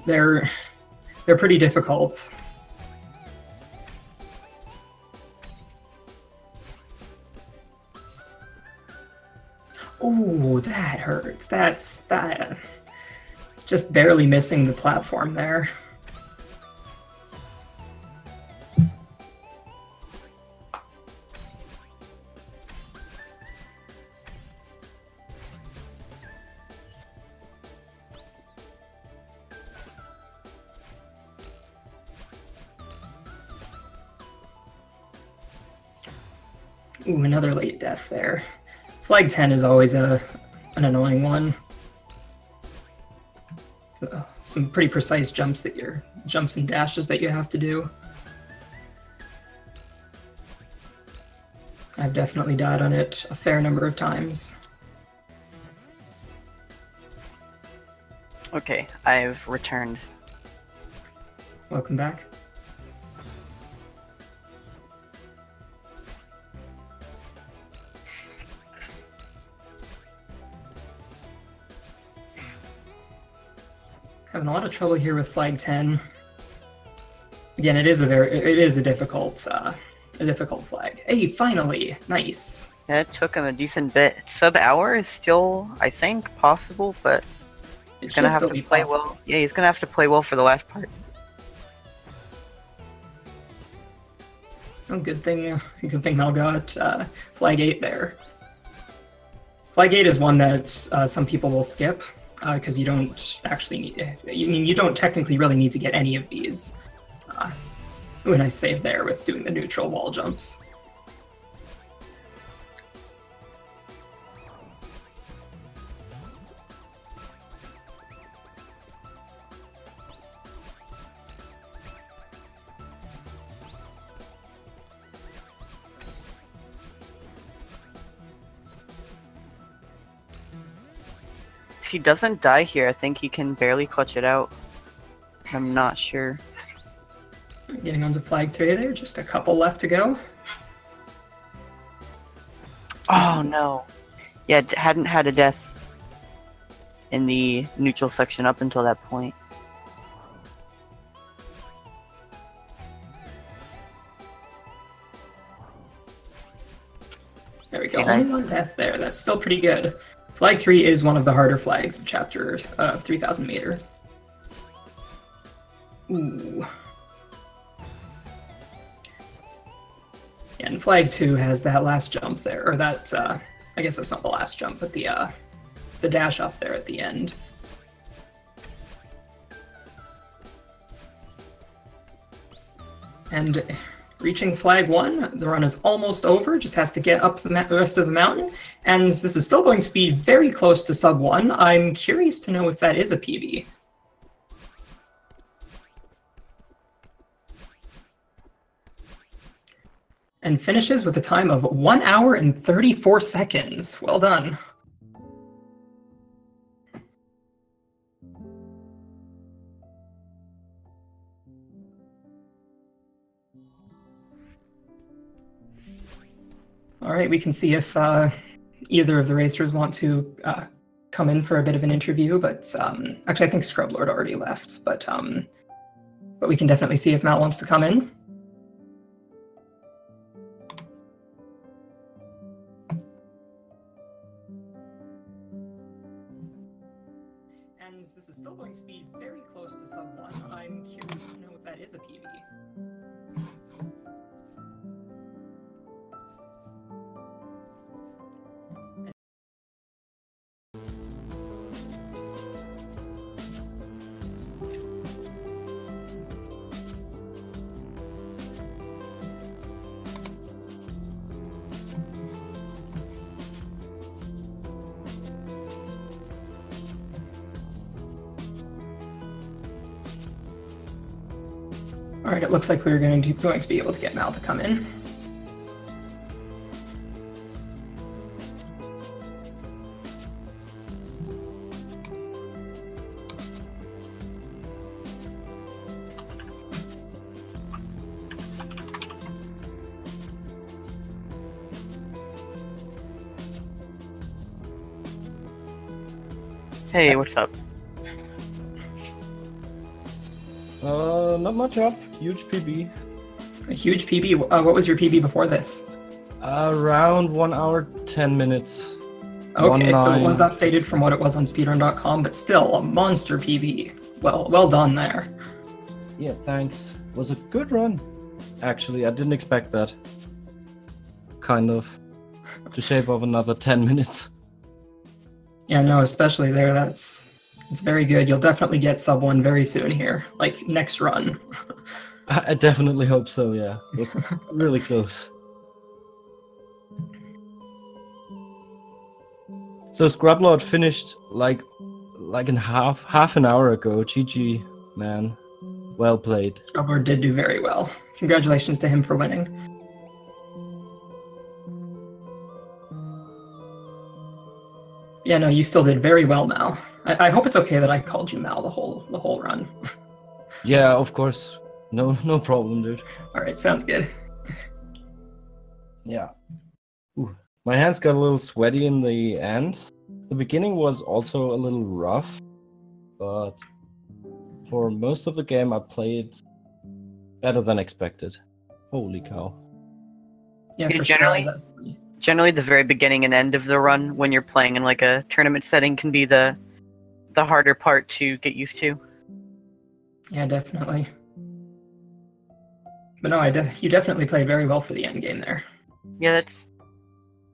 they're pretty difficult. Oh, that hurts. That's just barely missing the platform there. Ooh, another late death there. Flag 10 is always an annoying one. So, some pretty precise jumps and dashes that you have to do. I've definitely died on it a fair number of times. Okay, I've returned. Welcome back. Having a lot of trouble here with flag 10. Again, it is a difficult flag. Hey, finally, nice. Yeah, it took him a decent bit. Sub-hour is still, I think, possible, but he's gonna have to play well. Yeah, he's gonna have to play well for the last part. Oh, good thing Mel got flag 8 there. Flag 8 is one that some people will skip because you don't actually need. You don't technically really need to get any of these. Ooh, a nice save there with doing the neutral wall jumps. If he doesn't die here, I think he can barely clutch it out. I'm not sure. Getting onto flag 3 there, just a couple left to go. Oh no. Yeah, hadn't had a death in the neutral section up until that point. There we go, only one death there, that's still pretty good. Flag 3 is one of the harder flags of chapter 3000 meter. Ooh. And flag 2 has that last jump there, or that, I guess that's not the last jump, but the dash up there at the end. And reaching flag 1, the run is almost over, just has to get up the rest of the mountain, and this is still going to be very close to sub 1. I'm curious to know if that is a PB. And finishes with a time of 1 hour and 34 seconds. Well done. All right, we can see if either of the racers want to come in for a bit of an interview, but actually I think Scrublord already left, but we can definitely see if Matt wants to come in. This is still going to be very close to sub 1. I'm curious to know if that is a PB. All right, it looks like we're going to be able to get Mal to come in. Hey, what's up? Not much up. Huge PB. A huge PB? What was your PB before this? Around 1 hour, 10 minutes. Okay, so it was updated from what it was on speedrun.com, but still a monster PB. Well done there. Yeah, thanks. It was a good run. Actually, I didn't expect that. Kind of. To shave off another 10 minutes. Yeah, no, especially there, it's very good. You'll definitely get sub 1 very soon here, like next run. I definitely hope so, yeah. It was really close. So Scrublord finished like in half an hour ago. GG, man. Well played. Scrublord did do very well. Congratulations to him for winning. Yeah, no, you still did very well, Mal. I hope it's okay that I called you Mal the whole run. Yeah, of course. No problem, dude. All right, sounds good. Yeah. Ooh. My hands got a little sweaty in the end. The beginning was also a little rough, but for most of the game I played better than expected. Holy cow. Yeah, for generally, sure. Generally, the very beginning and end of the run, when you're playing in like a tournament setting, can be the harder part to get used to. Yeah, definitely. But no, you definitely played very well for the end game there. Yeah, that's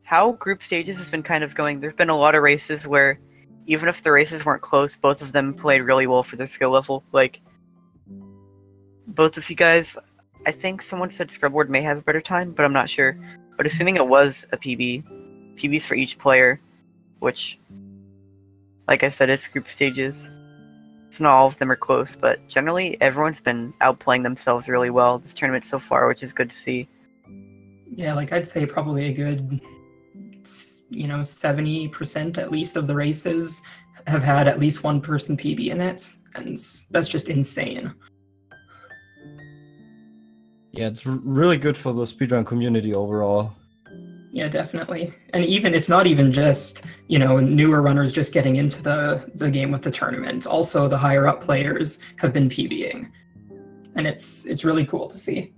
how group stages has been kind of going. There's been a lot of races where, even if the races weren't close, both of them played really well for their skill level. Like, both of you guys, I think someone said Scrublord may have a better time, but I'm not sure. But assuming it was a PBs for each player, which, like I said, it's group stages. So not all of them are close, but generally everyone's been outplaying themselves really well this tournament so far, which is good to see. Yeah, like I'd say probably a good, 70% at least of the races have had at least one person PB in it, and that's just insane. Yeah, it's really good for the speedrun community overall. Yeah, definitely. And even it's not even just, newer runners just getting into the game with the tournament. Also, the higher up players have been PBing. And it's really cool to see.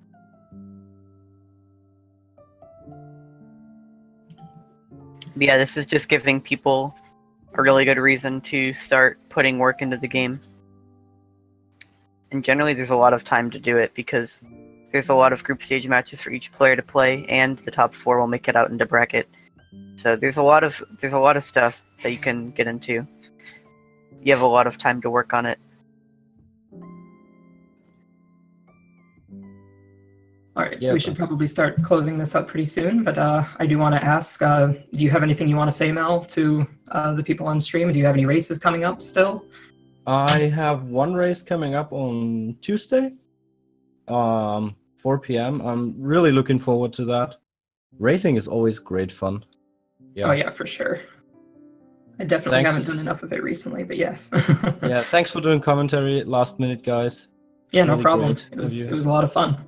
Yeah, this is just giving people a really good reason to start putting work into the game. And generally there's a lot of time to do it because there's a lot of group stage matches for each player to play, and the top 4 will make it out into bracket. So there's a lot of stuff that you can get into. You have a lot of time to work on it. All right, so we should probably start closing this up pretty soon, but I do want to ask, do you have anything you want to say, Mel, to the people on stream? Do you have any races coming up still? I have one race coming up on Tuesday, 4 p.m. I'm really looking forward to that. Racing is always great fun. Yeah. Oh yeah, for sure. I definitely haven't done enough of it recently, but yes. Yeah, thanks for doing commentary last minute, guys. Yeah, no problem. It was a lot of fun.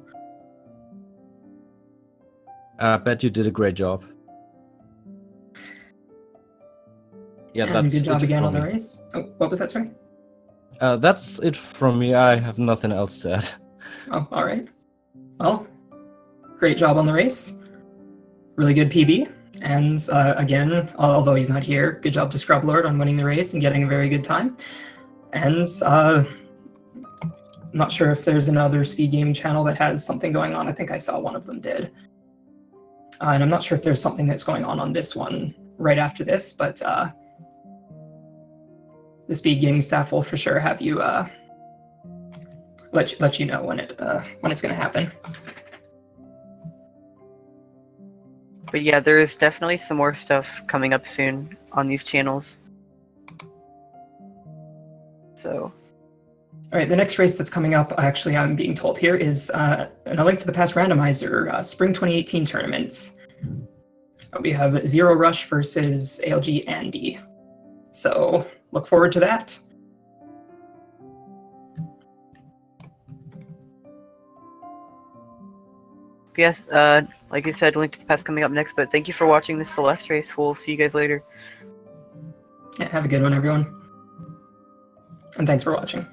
I bet you did a great job. Yeah, and that's good job it again on the me. race. Oh, what was that, sorry? That's it from me. I have nothing else to add. Oh, all right. Well, great job on the race. Really good PB. And again, although he's not here, good job to Scrublord on winning the race and getting a very good time. And not sure if there's another speed game channel that has something going on. I think I saw one of them did. And I'm not sure if there's something that's going on this one right after this, but the speed gaming staff will for sure have you let you know when it's going to happen. But yeah, there is definitely some more stuff coming up soon on these channels. So. All right, the next race that's coming up, actually, I'm being told here, is a link to the past randomizer, Spring 2018 tournaments. We have Zero Rush versus ALG Andy. So look forward to that. Yes, like you said, link to the past coming up next, but thank you for watching this Celeste race. We'll see you guys later. Yeah, have a good one, everyone. And thanks for watching.